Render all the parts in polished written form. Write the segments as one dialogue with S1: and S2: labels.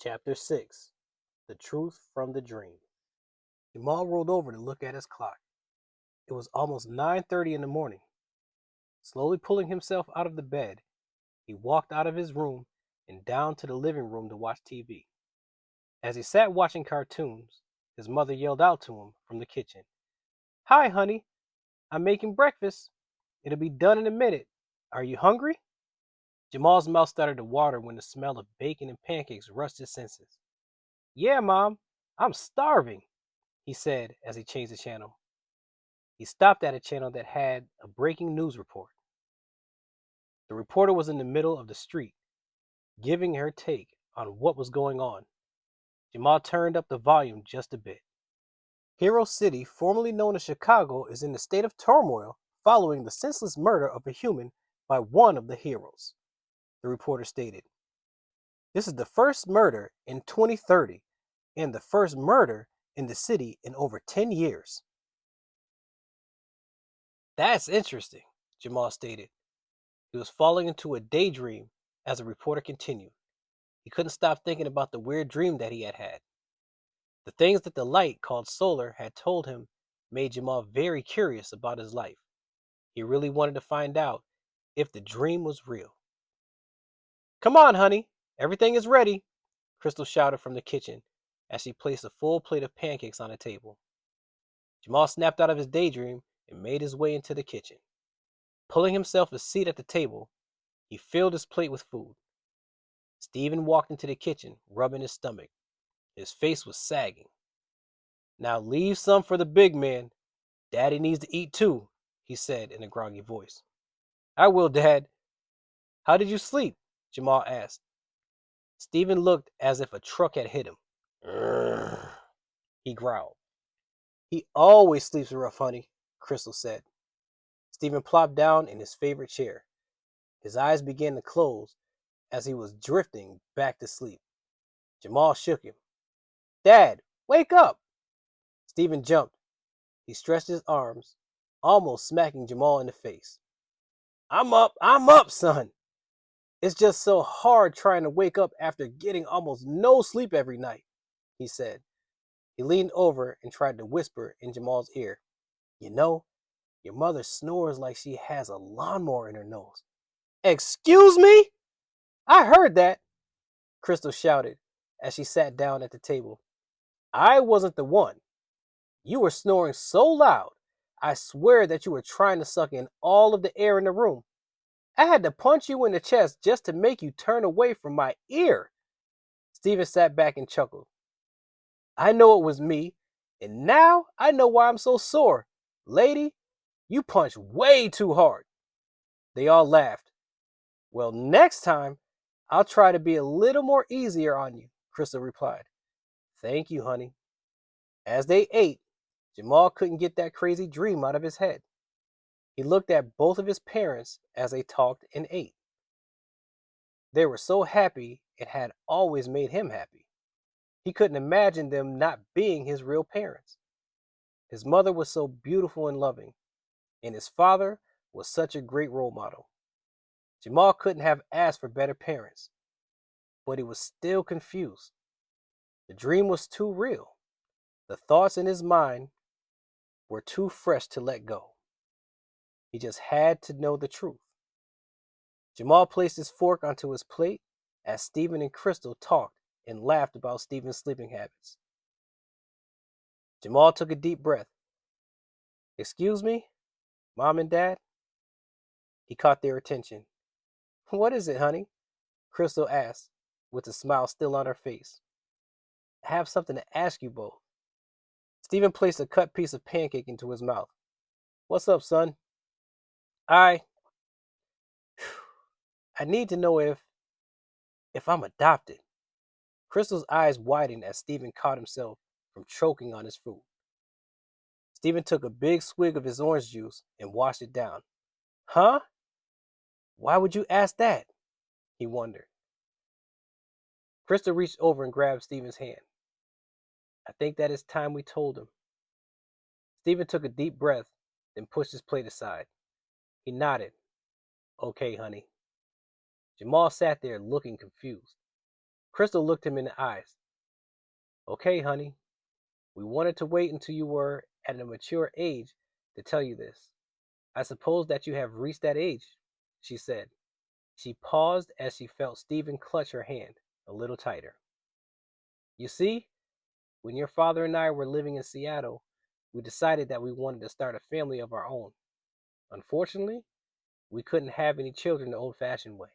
S1: Chapter 6. The Truth from the Dream. Jamal rolled over to look at his clock. It was almost 9:30 in the morning. Slowly pulling himself out of the bed, he walked out of his room and down to the living room to watch TV. As he sat watching cartoons, his mother yelled out to him from the kitchen, "Hi, honey. I'm making breakfast. It'll be done in a minute. Are you hungry?" Jamal's mouth started to water when the smell of bacon and pancakes rushed his senses. "Yeah, Mom. I'm starving," he said as he changed the channel. He stopped at a channel that had a breaking news report. The reporter was in the middle of the street, giving her take on what was going on. Jamal turned up the volume just a bit. Hero City, formerly known as Chicago, is in a state of turmoil following the senseless murder of a human by one of the heroes, the reporter stated. This is the first murder in 2030 and the first murder in the city in over 10 years. "That's interesting," Jamal stated. He was falling into a daydream as the reporter continued. He couldn't stop thinking about the weird dream that he had had. The things that the light called solar had told him made Jamal very curious about his life. He really wanted to find out if the dream was real. "Come on, honey. Everything is ready," Crystal shouted from the kitchen as she placed a full plate of pancakes on the table. Jamal snapped out of his daydream and made his way into the kitchen. Pulling himself a seat at the table, he filled his plate with food. Stephen walked into the kitchen, rubbing his stomach. His face was sagging. "Now leave some for the big man. Daddy needs to eat too," he said in a groggy voice. "I will, Dad." "How did you sleep?" Jamal asked. Stephen looked as if a truck had hit him. "Urgh," he growled. "He always sleeps rough, honey," Crystal said. Stephen plopped down in his favorite chair. His eyes began to close as he was drifting back to sleep. Jamal shook him. "Dad, wake up!" Stephen jumped. He stretched his arms, almost smacking Jamal in the face. I'm up, son." "It's just so hard trying to wake up after getting almost no sleep every night," he said. He leaned over and tried to whisper in Jamal's ear. "You know, your mother snores like she has a lawnmower in her nose." "Excuse me? I heard that," Crystal shouted as she sat down at the table. "I wasn't the one. You were snoring so loud, I swear that you were trying to suck in all of the air in the room. I had to punch you in the chest just to make you turn away from my ear." Stephen sat back and chuckled. "I know it was me, and now I know why I'm so sore. Lady, you punched way too hard." They all laughed. "Well, next time, I'll try to be a little more easier on you," Crystal replied. "Thank you, honey." As they ate, Jamal couldn't get that crazy dream out of his head. He looked at both of his parents as they talked and ate. They were so happy it had always made him happy. He couldn't imagine them not being his real parents. His mother was so beautiful and loving, and his father was such a great role model. Jamal couldn't have asked for better parents, but he was still confused. The dream was too real. The thoughts in his mind were too fresh to let go. He just had to know the truth. Jamal placed his fork onto his plate as Stephen and Crystal talked and laughed about Stephen's sleeping habits. Jamal took a deep breath. "Excuse me, Mom and Dad?" He caught their attention. "What is it, honey?" Crystal asked, with the smile still on her face. "I have something to ask you both." Stephen placed a cut piece of pancake into his mouth. "What's up, son?" I I need to know if I'm adopted." Crystal's eyes widened as Stephen caught himself from choking on his food. Stephen took a big swig of his orange juice and washed it down. "Huh? Why would you ask that?" he wondered. Crystal reached over and grabbed Stephen's hand. "I think that it's time we told him." Stephen took a deep breath, then pushed his plate aside. He nodded. "Okay, honey." Jamal sat there looking confused. Crystal looked him in the eyes. Okay, honey, we wanted to wait until you were at a mature age to tell you this. I suppose that you have reached that age, she said. She paused as she felt Stephen clutch her hand a little tighter. You see, when your father and I were living in Seattle, we decided that we wanted to start a family of our own. Unfortunately, we couldn't have any children the old fashioned way.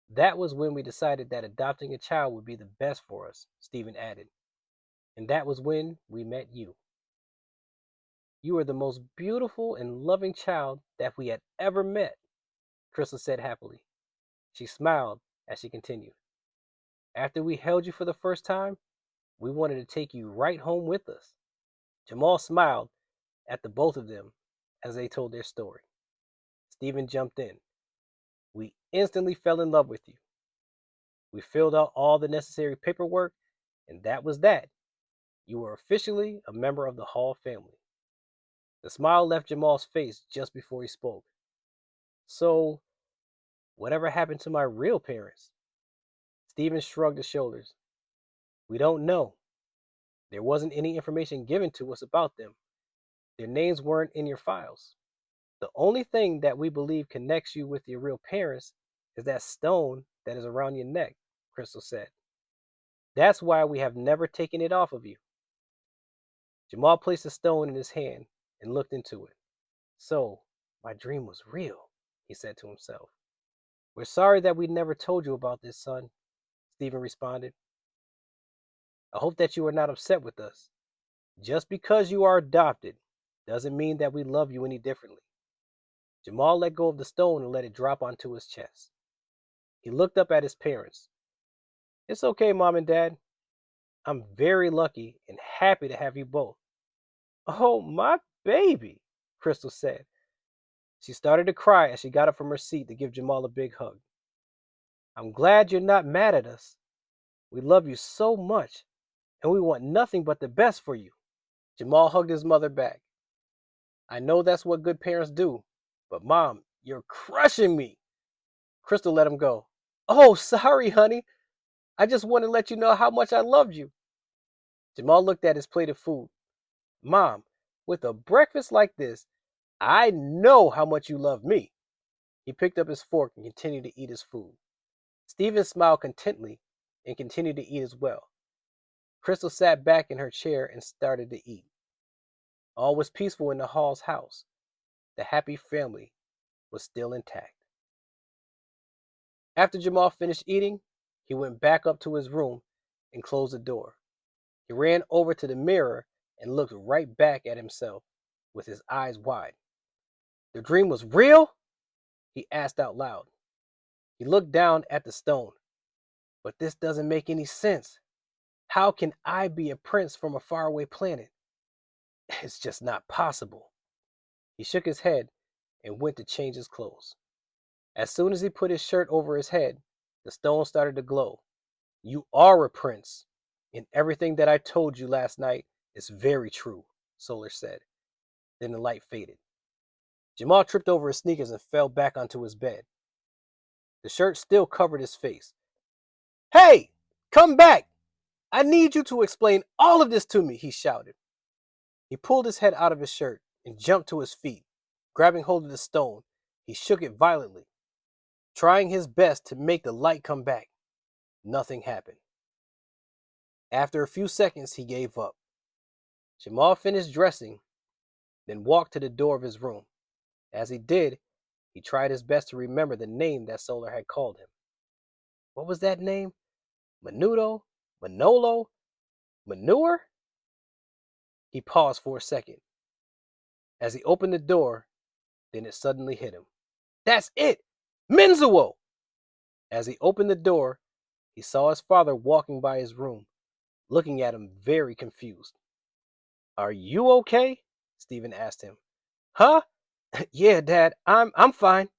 S1: That was when we decided that adopting a child would be the best for us, Stephen added. And that was when we met you. You are the most beautiful and loving child that we had ever met, Crystal said happily. She smiled as she continued. After we held you for the first time, we wanted to take you right home with us. Jamal smiled at the both of them as they told their story. Stephen jumped in. We instantly fell in love with you. We filled out all the necessary paperwork, and that was that. You were officially a member of the Hall family. The smile left Jamal's face just before he spoke. So, whatever happened to my real parents? Stephen shrugged his shoulders. We don't know. There wasn't any information given to us about them. Their names weren't in your files. The only thing that we believe connects you with your real parents is that stone that is around your neck, Crystal said. That's why we have never taken it off of you. Jamal placed the stone in his hand and looked into it. So, my dream was real, he said to himself. We're sorry that we never told you about this, son, Stephen responded. I hope that you are not upset with us. Just because you are adopted doesn't mean that we love you any differently. Jamal let go of the stone and let it drop onto his chest. He looked up at his parents. It's okay, Mom and Dad. I'm very lucky and happy to have you both. Oh, my baby, Crystal said. She started to cry as she got up from her seat to give Jamal a big hug. I'm glad you're not mad at us. We love you so much, and we want nothing but the best for you. Jamal hugged his mother back. I know that's what good parents do, but Mom, you're crushing me. Crystal let him go. Oh, sorry, honey. I just want to let you know how much I loved you. Jamal looked at his plate of food. Mom, with a breakfast like this, I know how much you love me. He picked up his fork and continued to eat his food. Stephen smiled contently and continued to eat as well. Crystal sat back in her chair and started to eat. All was peaceful in the Hall's house. The happy family was still intact. After Jamal finished eating, he went back up to his room and closed the door. He ran over to the mirror and looked right back at himself with his eyes wide. The dream was real? He asked out loud. He looked down at the stone. But this doesn't make any sense. How can I be a prince from a faraway planet? It's just not possible. He shook his head and went to change his clothes. As soon as he put his shirt over his head, the stone started to glow. You are a prince, and everything that I told you last night is very true, Solar said. Then the light faded. Jamal tripped over his sneakers and fell back onto his bed. The shirt still covered his face. Hey, come back! I need you to explain all of this to me, he shouted. He pulled his head out of his shirt and jumped to his feet. Grabbing hold of the stone, he shook it violently, trying his best to make the light come back. Nothing happened. After a few seconds, he gave up. Jamal finished dressing, then walked to the door of his room. As he did, he tried his best to remember the name that Solar had called him. What was that name? Menudo? Manolo? Manure? He paused for a second. As he opened the door, then it suddenly hit him. That's it! Menzuo! As he opened the door, he saw his father walking by his room, looking at him very confused. Are you okay? Stephen asked him. Huh? Yeah, Dad, I'm fine.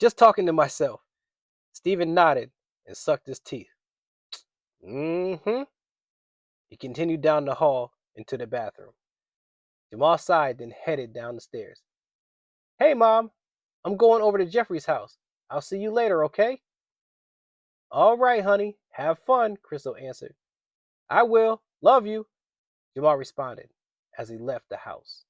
S1: Just talking to myself. Stephen nodded and sucked his teeth. Mm-hmm. He continued down the hall into the bathroom. Jamal sighed, then headed down the stairs. Hey, Mom, I'm going over to Jeffrey's house. I'll see you later, okay? All right, honey, have fun, Crystal answered. I will. Love you, Jamal responded as he left the house.